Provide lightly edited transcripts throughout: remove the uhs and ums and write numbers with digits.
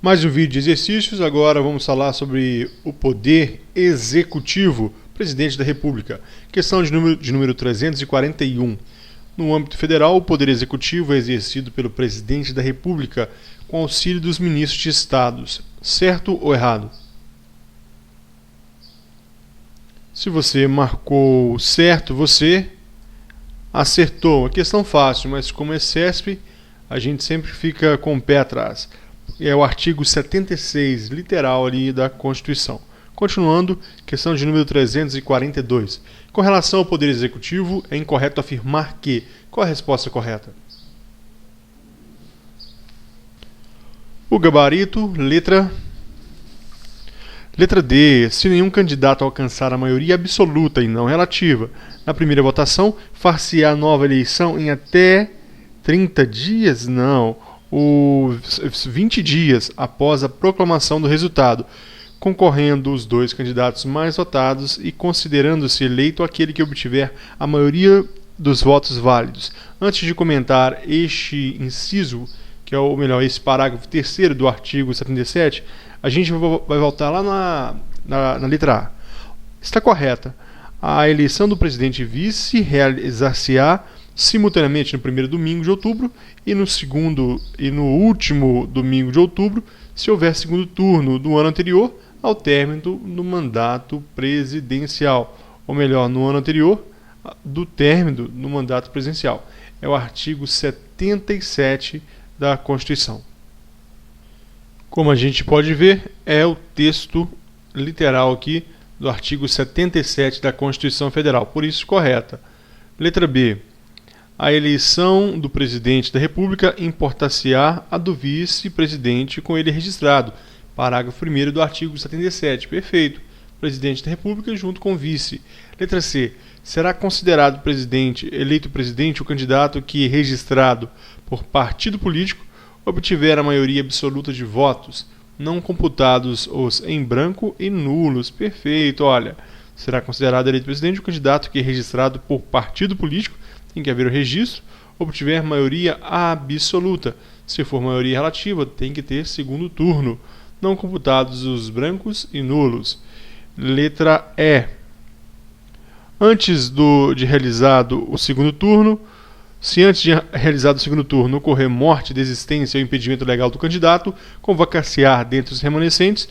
Mais um vídeo de exercícios. Agora vamos falar sobre o poder executivo, presidente da República. Questão de número 341. No âmbito federal, o poder executivo é exercido pelo presidente da República com auxílio dos ministros de estados. Certo ou errado? Se você marcou certo, você acertou. Uma questão fácil, mas como é CESP, a gente sempre fica com o pé atrás. É o artigo 76, literal ali da Constituição. Continuando, questão de número 342. Com relação ao Poder Executivo, é incorreto afirmar que... Qual a resposta correta? O gabarito, letra D. Se nenhum candidato alcançar a maioria absoluta e não relativa na primeira votação, far-se-á nova eleição em até 30 dias? Não. 20 dias após a proclamação do resultado, concorrendo os dois candidatos mais votados e considerando-se eleito aquele que obtiver a maioria dos votos válidos. Antes de comentar este inciso, que é o melhor, esse parágrafo 3º do artigo 77, a gente vai voltar lá na letra A. Está correta. A eleição do presidente e vice realizar-se-á simultaneamente no primeiro domingo de outubro e no último domingo de outubro, se houver segundo turno do ano anterior ao término do mandato presidencial, ou melhor, no ano anterior do término do mandato presidencial. É o artigo 77 da Constituição. Como a gente pode ver, é o texto literal aqui do artigo 77 da Constituição Federal, por isso correta. Letra B. A eleição do presidente da República importar-se-á a do vice-presidente com ele registrado. Parágrafo 1º do artigo 77. Perfeito. Presidente da República junto com vice. Letra C. Será considerado eleito presidente o candidato que, registrado por partido político, obtiver a maioria absoluta de votos, não computados os em branco e nulos. Perfeito. Olha, será considerado eleito presidente o candidato que, registrado por partido político, tem que haver o registro, obtiver maioria absoluta. Se for maioria relativa, tem que ter segundo turno, não computados os brancos e nulos. Letra E. Antes de realizado o segundo turno, se antes de realizado o segundo turno ocorrer morte, desistência ou impedimento legal do candidato, convocar-se-á dentre os remanescentes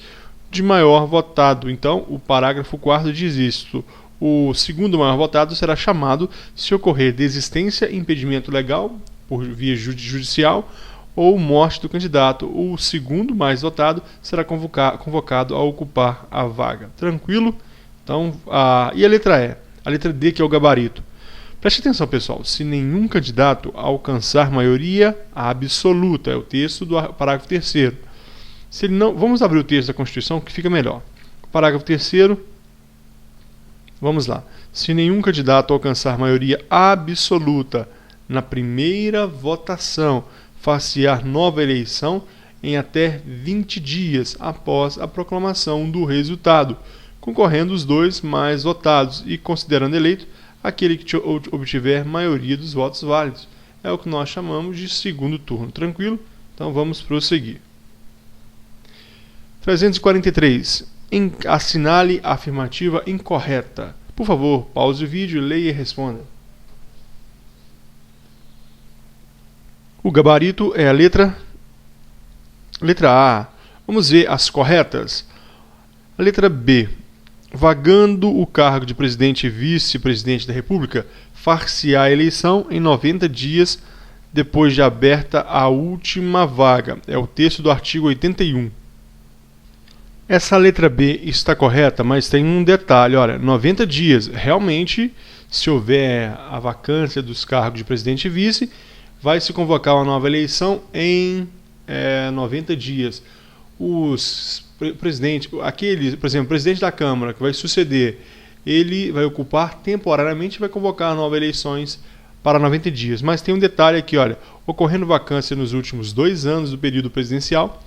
de maior votado. Então, o parágrafo 4º diz isto. O segundo maior votado será chamado se ocorrer desistência, impedimento legal por via judicial ou morte do candidato. O segundo mais votado será convocado a ocupar a vaga. Tranquilo? Então, e a letra E? A letra D, que é o gabarito. Preste atenção, pessoal. Se nenhum candidato alcançar maioria absoluta, é o texto do parágrafo 3º. Se ele não, vamos abrir o texto da Constituição que fica melhor. Parágrafo 3º. Vamos lá. Se nenhum candidato alcançar maioria absoluta na primeira votação, far-se-á nova eleição em até 20 dias após a proclamação do resultado, concorrendo os dois mais votados e considerando eleito aquele que obtiver maioria dos votos válidos. É o que nós chamamos de segundo turno. Tranquilo? Então vamos prosseguir. 343. Assinale a afirmativa incorreta. Por favor, pause o vídeo, leia e responda. O gabarito é a letra A. Vamos ver as corretas. A letra B. Vagando o cargo de presidente e vice-presidente da República, far-se-á a eleição em 90 dias depois de aberta a última vaga. É o texto do artigo 81. Essa letra B está correta, mas tem um detalhe. Olha, 90 dias. Realmente, se houver a vacância dos cargos de presidente e vice, vai se convocar uma nova eleição em 90 dias. Por exemplo, o presidente da Câmara, que vai suceder, ele vai ocupar temporariamente e vai convocar novas eleições para 90 dias. Mas tem um detalhe aqui, olha, ocorrendo vacância nos últimos 2 anos do período presidencial,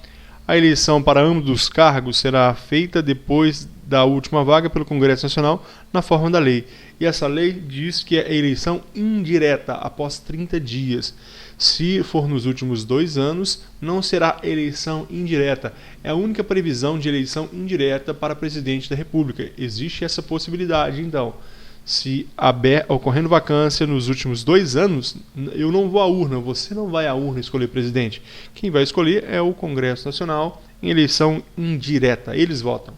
a eleição para ambos os cargos será feita depois da última vaga pelo Congresso Nacional na forma da lei. E essa lei diz que é eleição indireta após 30 dias. Se for nos últimos 2 anos, não será eleição indireta. É a única previsão de eleição indireta para presidente da República. Existe essa possibilidade, então. Se ocorrendo vacância nos últimos 2 anos, eu não vou à urna, você não vai à urna escolher presidente. Quem vai escolher é o Congresso Nacional em eleição indireta. Eles votam.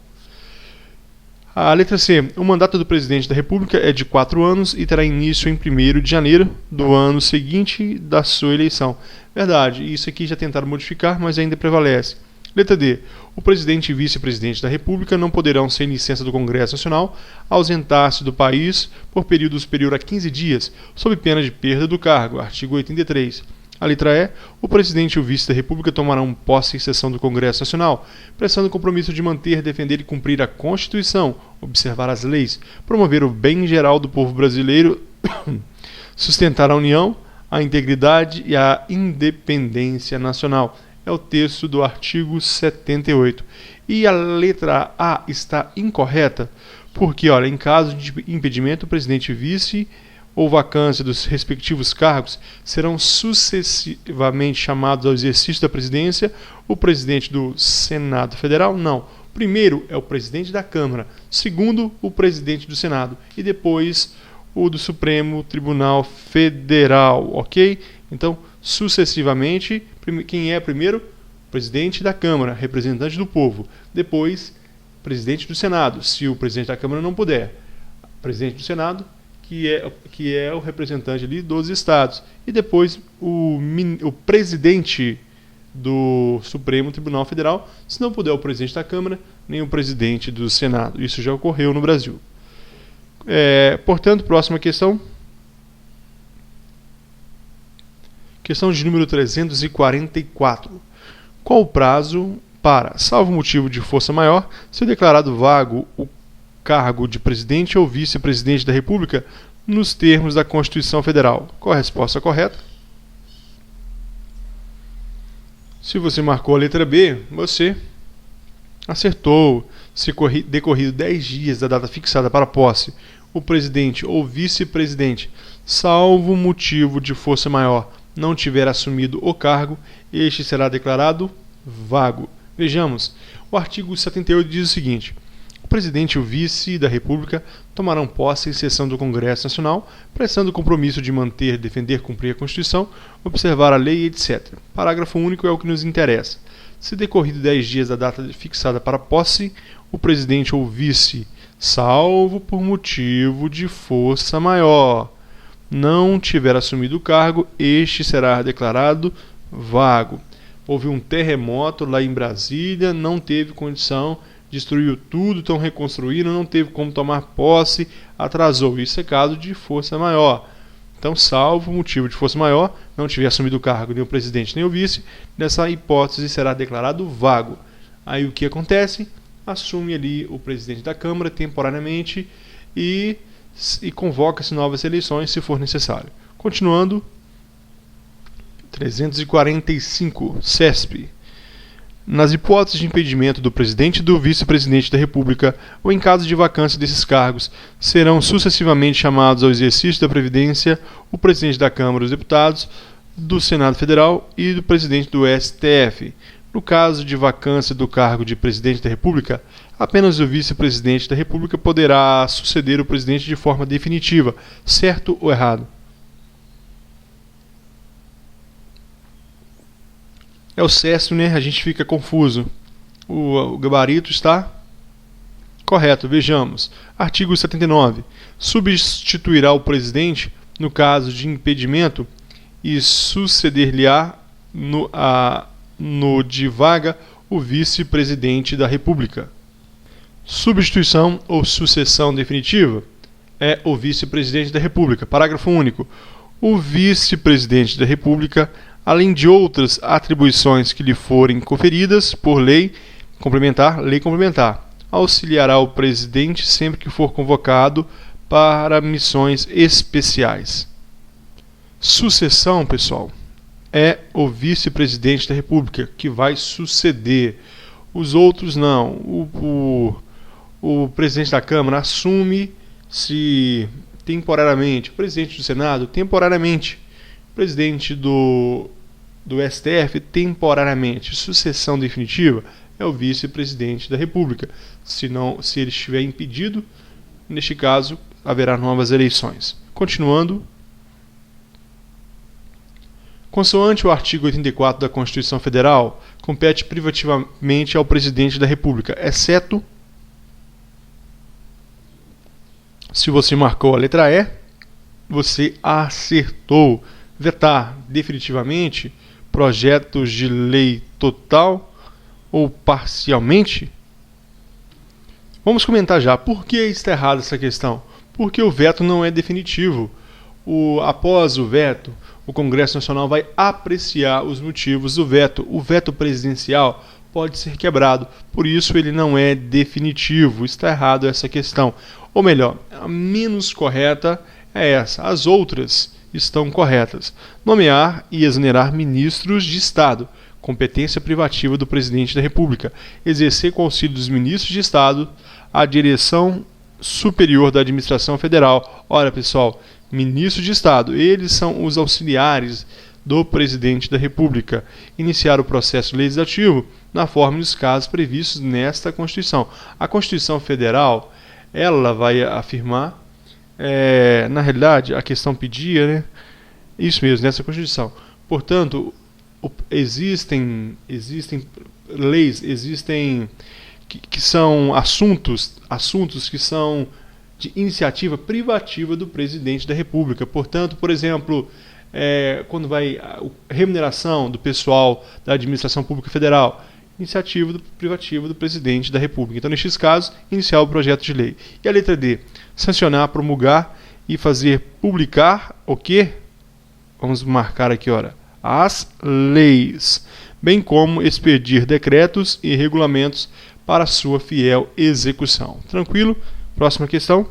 A letra C. O mandato do presidente da República é de 4 anos e terá início em 1º de janeiro do ano seguinte da sua eleição. Verdade, isso aqui já tentaram modificar, mas ainda prevalece. Letra D. O presidente e vice-presidente da República não poderão, sem licença do Congresso Nacional, ausentar-se do país por período superior a 15 dias, sob pena de perda do cargo. Artigo 83. A letra E. O presidente e o vice da República tomarão posse em sessão do Congresso Nacional, prestando o compromisso de manter, defender e cumprir a Constituição, observar as leis, promover o bem geral do povo brasileiro, sustentar a união, a integridade e a independência nacional. É o texto do artigo 78. E a letra A está incorreta, porque, olha, em caso de impedimento, o presidente e vice ou vacância dos respectivos cargos serão sucessivamente chamados ao exercício da presidência o presidente do Senado Federal? Não. Primeiro é o presidente da Câmara, segundo o presidente do Senado e depois o do Supremo Tribunal Federal, ok? Então, sucessivamente, quem é primeiro? Presidente da Câmara, representante do povo. Depois, presidente do Senado, se o presidente da Câmara não puder. Presidente do Senado, que é o representante ali dos estados. E depois o presidente do Supremo Tribunal Federal, se não puder o presidente da Câmara, nem o presidente do Senado. Isso já ocorreu no Brasil. Portanto, próxima questão. Questão de número 344. Qual o prazo para, salvo motivo de força maior, ser declarado vago o cargo de presidente ou vice-presidente da República nos termos da Constituição Federal? Qual a resposta correta? Se você marcou a letra B, você acertou. Se decorrido 10 dias da data fixada para a posse, o presidente ou vice-presidente, salvo motivo de força maior, não tiver assumido o cargo, este será declarado vago. Vejamos, o artigo 78 diz o seguinte: o presidente e o vice da República tomarão posse em sessão do Congresso Nacional, prestando o compromisso de manter, defender, cumprir a Constituição, observar a lei, etc. Parágrafo único é o que nos interessa. Se decorrido 10 dias da data fixada para a posse, o presidente ou vice, salvo por motivo de força maior, não tiver assumido o cargo, este será declarado vago. Houve um terremoto lá em Brasília, não teve condição, destruiu tudo, estão reconstruindo, não teve como tomar posse, atrasou. Isso é caso de força maior. Então, salvo motivo de força maior, não tiver assumido o cargo nem o presidente nem o vice, nessa hipótese será declarado vago. Aí o que acontece? Assume ali o presidente da Câmara temporariamente e convoca-se novas eleições se for necessário. Continuando, 345, CESP. Nas hipóteses de impedimento do presidente e do vice-presidente da República, ou em caso de vacância desses cargos, serão sucessivamente chamados ao exercício da Previdência o presidente da Câmara dos Deputados, do Senado Federal e do presidente do STF. No caso de vacância do cargo de presidente da República, apenas o vice-presidente da República poderá suceder o presidente de forma definitiva, certo ou errado? É o CESP, né? A gente fica confuso. O gabarito está correto. Vejamos. Artigo 79. Substituirá o presidente no caso de impedimento e suceder-lhe-á no de vaga o vice-presidente da República. Substituição ou sucessão definitiva é o vice-presidente da República. Parágrafo único. O vice-presidente da República, além de outras atribuições que lhe forem conferidas por lei complementar, auxiliará o presidente sempre que for convocado para missões especiais. Sucessão, pessoal, é o vice-presidente da República que vai suceder. Os outros não. O presidente da Câmara assume-se temporariamente, o presidente do Senado temporariamente. presidente do STF temporariamente. Sucessão definitiva é o vice-presidente da República. Se ele estiver impedido, neste caso, haverá novas eleições. Continuando. Consoante o artigo 84 da Constituição Federal, compete privativamente ao presidente da República, exceto se você marcou a letra E, você acertou. Vetar definitivamente projetos de lei total ou parcialmente? Vamos comentar já. Por que está errada essa questão? Porque o veto não é definitivo. Após o veto, o Congresso Nacional vai apreciar os motivos do veto. O veto presidencial pode ser quebrado, por isso ele não é definitivo. Está errado essa questão. Ou melhor, a menos correta é essa. As outras estão corretas. Nomear e exonerar ministros de Estado. Competência privativa do presidente da República. Exercer com auxílio dos ministros de Estado a direção superior da administração federal. Olha, pessoal, ministros de Estado, eles são os auxiliares do presidente da República. Iniciar o processo legislativo na forma e nos casos previstos nesta Constituição. A Constituição Federal, ela vai afirmar, na realidade, a questão pedia, né? Isso mesmo, nessa Constituição. Portanto, existem leis, que são assuntos que são de iniciativa privativa do presidente da República. Portanto, por exemplo, quando vai a remuneração do pessoal da administração pública federal, iniciativa privativa do presidente da República. Então, nestes casos, iniciar o projeto de lei. E a letra D, sancionar, promulgar e fazer publicar o quê? Vamos marcar aqui, olha, as leis, bem como expedir decretos e regulamentos para sua fiel execução. Tranquilo? Próxima questão.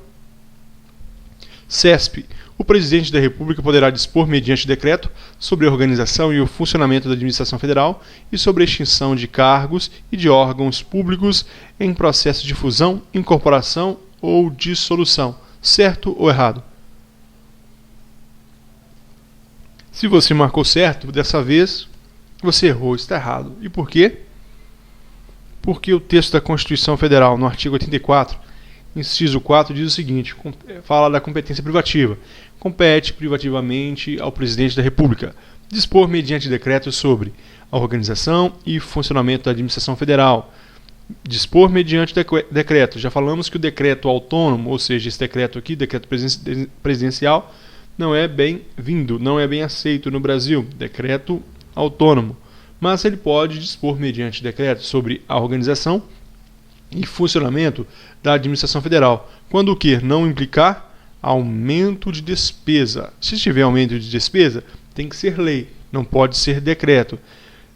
CESP. O presidente da República poderá dispor, mediante decreto, sobre a organização e o funcionamento da administração federal e sobre a extinção de cargos e de órgãos públicos em processo de fusão, incorporação ou dissolução. Certo ou errado? Se você marcou certo, dessa vez você errou, está errado. E por quê? Porque o texto da Constituição Federal, no artigo 84, inciso 4, diz o seguinte, fala da competência privativa. Compete privativamente ao presidente da República dispor mediante decreto sobre a organização e funcionamento da administração federal. Dispor mediante decreto. Já falamos que o decreto autônomo, ou seja, esse decreto aqui, decreto presidencial, não é bem-vindo, não é bem aceito no Brasil. Decreto autônomo. Mas ele pode dispor mediante decreto sobre a organização e funcionamento da administração federal, quando o que não implicar aumento de despesa. Se tiver aumento de despesa, tem que ser lei, não pode ser decreto.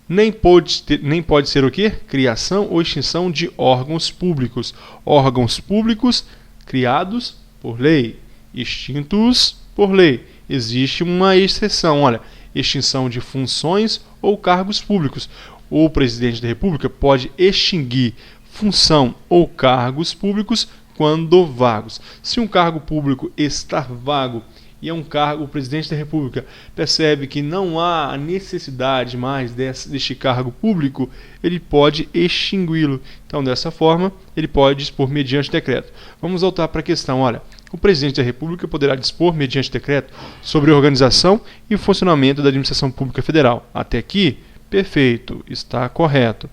Nem pode ser o quê? Criação ou extinção de órgãos públicos. Órgãos públicos criados por lei, extintos por lei. Existe uma exceção, olha, extinção de funções ou cargos públicos. O presidente da República pode extinguir função ou cargos públicos quando vagos. Se um cargo público está vago e é um cargo, o presidente da República percebe que não há necessidade mais deste cargo público, ele pode extingui-lo. Então, dessa forma, ele pode dispor mediante decreto. Vamos voltar para a questão, olha. O presidente da República poderá dispor, mediante decreto, sobre a organização e funcionamento da administração pública federal. Até aqui, perfeito, está correto.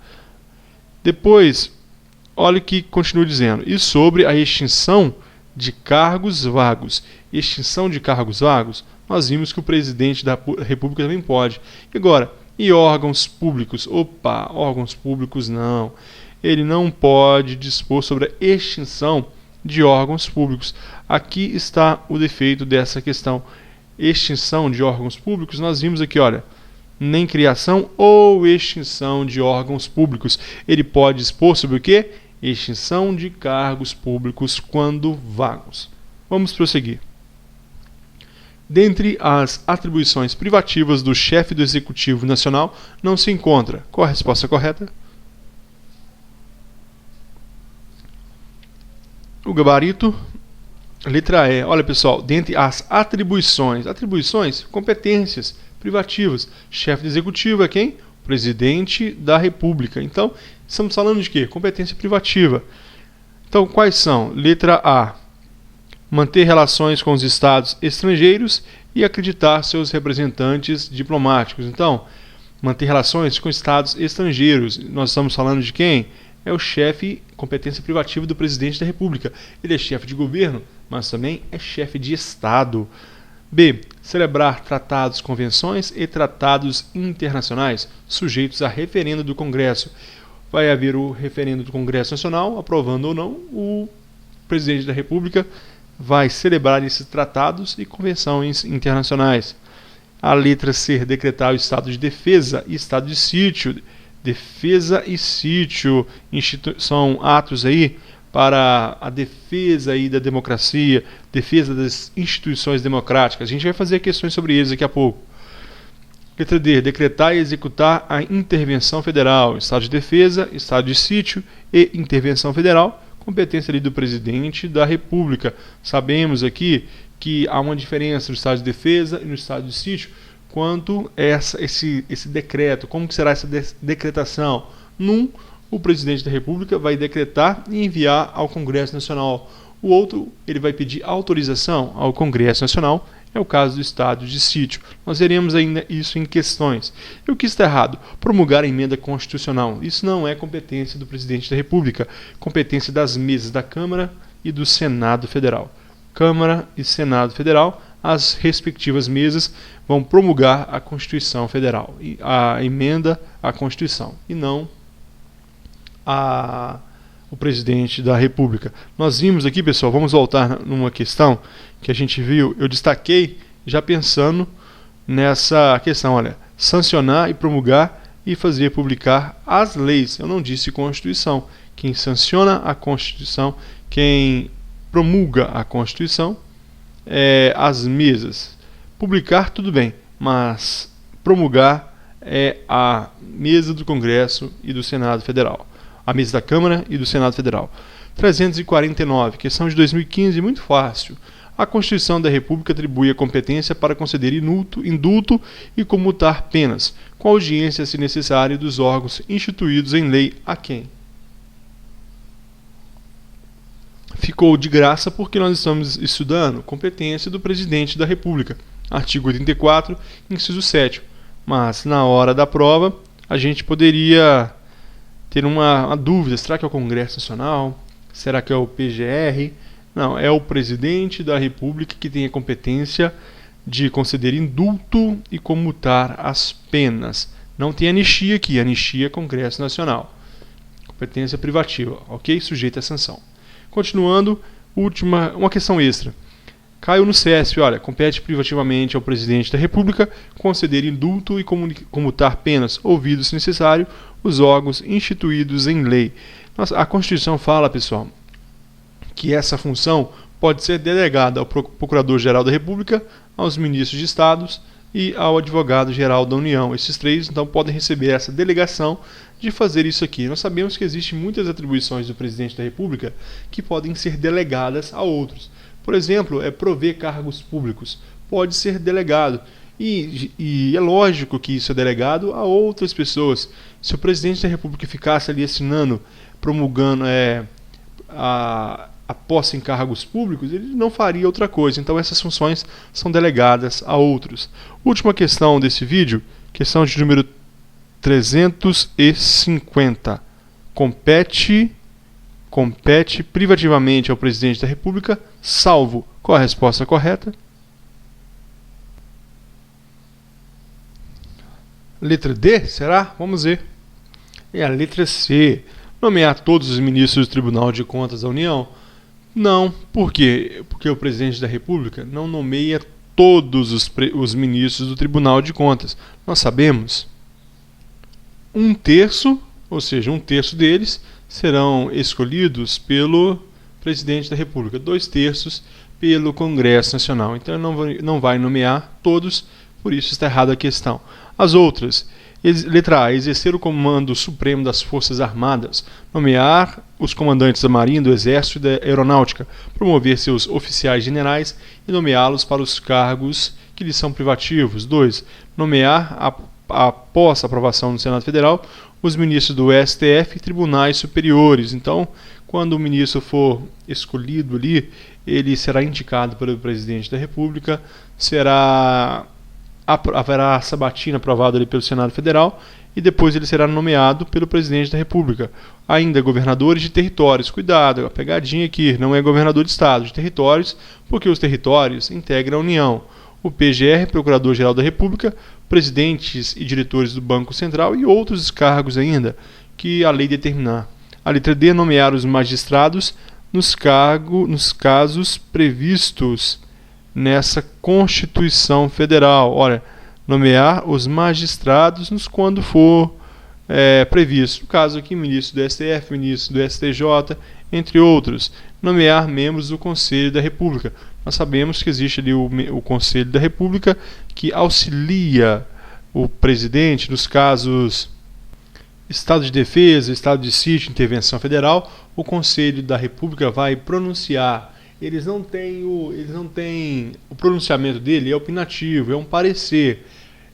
Depois, olha o que continua dizendo. E sobre a extinção de cargos vagos. Extinção de cargos vagos, nós vimos que o presidente da República também pode. Agora, e órgãos públicos? Opa, órgãos públicos não. Ele não pode dispor sobre a extinção de órgãos públicos. Aqui está o defeito dessa questão. Extinção de órgãos públicos, nós vimos aqui, olha, nem criação ou extinção de órgãos públicos. Ele pode dispor sobre o quê? Extinção de cargos públicos quando vagos. Vamos prosseguir. Dentre as atribuições privativas do chefe do Executivo Nacional não se encontra. Qual a resposta correta? O gabarito, letra E. Olha, pessoal, dentre as atribuições, competências privativas. Chefe do executivo é quem? Presidente da República. Então, estamos falando de quê? Competência privativa. Então, quais são? Letra A. Manter relações com os estados estrangeiros e acreditar seus representantes diplomáticos. Então, manter relações com estados estrangeiros. Nós estamos falando de quem? É o chefe, competência privativa do presidente da República. Ele é chefe de governo, mas também é chefe de Estado. B. Celebrar tratados, convenções e tratados internacionais sujeitos a referendo do Congresso. Vai haver o referendo do Congresso Nacional, aprovando ou não, o presidente da República vai celebrar esses tratados e convenções internacionais. A letra C. Decretar o estado de defesa e estado de sítio. Defesa e sítio são atos aí para a defesa aí da democracia, defesa das instituições democráticas. A gente vai fazer questões sobre eles daqui a pouco. Letra D. Decretar e executar a intervenção federal. Estado de defesa, estado de sítio e intervenção federal. Competência ali do presidente da República. Sabemos aqui que há uma diferença no estado de defesa e no estado de sítio quanto esse decreto. Como que será essa decretação? O presidente da República vai decretar e enviar ao Congresso Nacional. O outro, ele vai pedir autorização ao Congresso Nacional. É o caso do estado de sítio. Nós veremos ainda isso em questões. E o que está errado? Promulgar a emenda constitucional. Isso não é competência do presidente da República. Competência das mesas da Câmara e do Senado Federal. Câmara e Senado Federal, as respectivas mesas vão promulgar a Constituição Federal, a emenda à Constituição, e não o presidente da República. Nós vimos aqui, pessoal, vamos voltar numa questão que a gente viu, eu destaquei já pensando nessa questão, olha, sancionar e promulgar e fazer publicar as leis. Eu não disse Constituição. Quem sanciona a Constituição, quem promulga a Constituição, as mesas. Publicar, tudo bem, mas promulgar é a mesa do Congresso e do Senado Federal. A mesa da Câmara e do Senado Federal. 349, questão de 2015, muito fácil. A Constituição da República atribui a competência para conceder indulto e comutar penas, com audiência, se necessário, dos órgãos instituídos em lei a quem? Ficou de graça porque nós estamos estudando competência do presidente da República, artigo 84, inciso 7. Mas na hora da prova a gente poderia ter uma dúvida, será que é o Congresso Nacional? Será que é o PGR? Não, é o presidente da República que tem a competência de conceder indulto e comutar as penas. Não tem anistia aqui, anistia é Congresso Nacional. Competência privativa, ok? Sujeita à sanção. Continuando, uma questão extra. Caiu no CESP, olha, compete privativamente ao presidente da República conceder indulto e comutar penas, ouvido se necessário, os órgãos instituídos em lei. A Constituição fala, pessoal, que essa função pode ser delegada ao Procurador-Geral da República, aos ministros de Estados e ao Advogado-Geral da União. Esses três, então, podem receber essa delegação de fazer isso aqui. Nós sabemos que existem muitas atribuições do presidente da República que podem ser delegadas a outros. Por exemplo, prover cargos públicos. Pode ser delegado. E é lógico que isso é delegado a outras pessoas. Se o presidente da República ficasse ali assinando, promulgando a posse em cargos públicos, ele não faria outra coisa. Então essas funções são delegadas a outros. Última questão desse vídeo, questão de número 350. Compete privativamente ao presidente da República, salvo. Qual a resposta correta? Letra D, será? Vamos ver. É a letra C. Nomear todos os ministros do Tribunal de Contas da União? Não. Por quê? Porque o presidente da República não nomeia todos os ministros do Tribunal de Contas. Nós sabemos, 1/3, ou seja, 1/3 deles serão escolhidos pelo presidente da República, 2/3 pelo Congresso Nacional. Então ele não vai nomear todos, por isso está errada a questão. As outras, letra A, exercer o comando supremo das Forças Armadas, nomear os comandantes da Marinha, do Exército e da Aeronáutica, promover seus oficiais generais e nomeá-los para os cargos que lhes são privativos. 2. Nomear, após a aprovação do Senado Federal, os ministros do STF e tribunais superiores. Então, quando o ministro for escolhido ali, ele será indicado pelo presidente da República, haverá sabatina aprovada ali pelo Senado Federal e depois ele será nomeado pelo presidente da República. Ainda governadores de territórios. Cuidado, a pegadinha aqui, não é governador de estado, de territórios, porque os territórios integram a União. O PGR, Procurador-Geral da República, presidentes e diretores do Banco Central e outros cargos ainda que a lei determinar. A letra D, nomear os magistrados nos casos previstos nessa Constituição Federal. Olha, nomear os magistrados quando for previsto. No caso aqui, ministro do STF, ministro do STJ, entre outros. Nomear membros do Conselho da República. Nós sabemos que existe ali o Conselho da República que auxilia o presidente nos casos estado de defesa, estado de sítio, intervenção federal. O Conselho da República vai pronunciar. Eles não têm o pronunciamento dele é opinativo, é um parecer.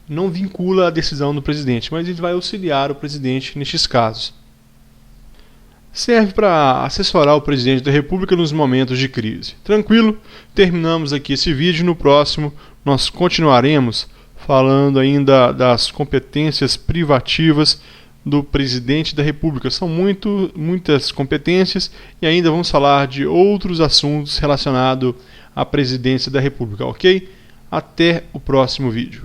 Não vincula a decisão do presidente, mas ele vai auxiliar o presidente nestes casos. Serve para assessorar o presidente da República nos momentos de crise. Tranquilo? Terminamos aqui esse vídeo. No próximo, nós continuaremos falando ainda das competências privativas do presidente da República. São muitas competências e ainda vamos falar de outros assuntos relacionados à presidência da República, ok? Até o próximo vídeo.